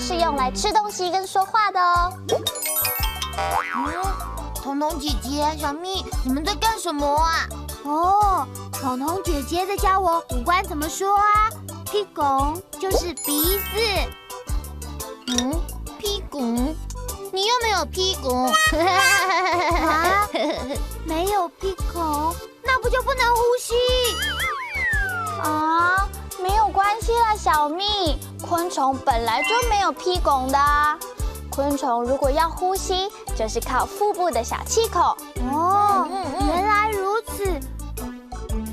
是用来吃东西跟说话的哦。彤彤姐姐、小蜜，你们在干什么啊？哦，彤彤姐姐在教我五官怎么说啊。屁拱就是鼻子。屁股？你又没有屁股。啊，没有屁孔，那不就不能呼吸？啊，没有关系啦，小蜜，昆虫本来就没有屁拱的啊。昆虫如果要呼吸，就是靠腹部的小气孔。哦，原来如此。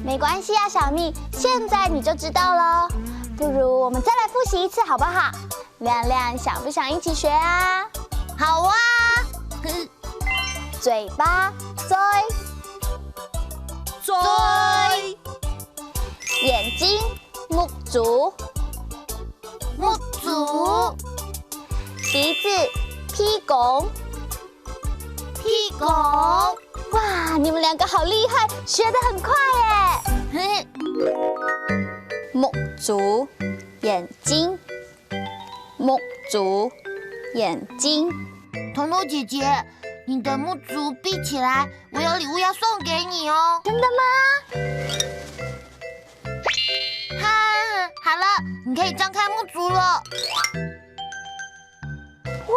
没关系啊，小蜜，现在你就知道了。不如我们再来复习一次好不好？亮亮想不想一起学啊？好啊。嘴巴嘴，嘴，眼睛目足，目足，鼻子屁拱，屁股。哇，你们两个好厉害，学得很快耶！目足，眼睛，目足，眼睛。彤彤姐姐，你的目足闭起来，我有礼物要送给你哦。真的吗？好了，你可以张开目足了。哇，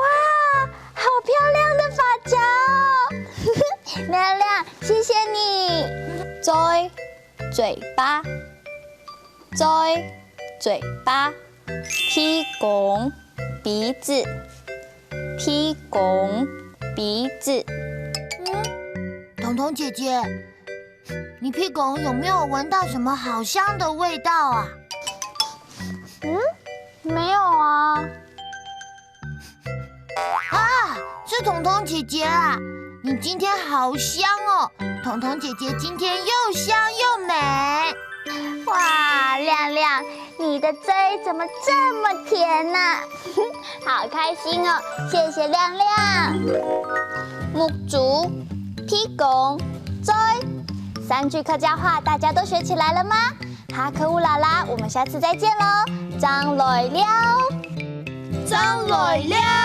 好漂亮的发夹哦！亮亮，谢谢你。嘴，嘴巴，嘴，嘴巴，屁拱，鼻子，屁拱，鼻子。彤彤姐姐，你屁股有没有闻到什么好香的味道啊？没有啊。是彤彤姐姐啊！你今天好香哦，彤彤姐姐今天又香又美。哇，亮亮，你的嘴怎么这么甜呢？好开心哦！谢谢亮亮。目足、屁拱、嘴，3句客家话大家都学起来了吗？哈克乌拉拉，我们下次再见喽！张来了，张来了。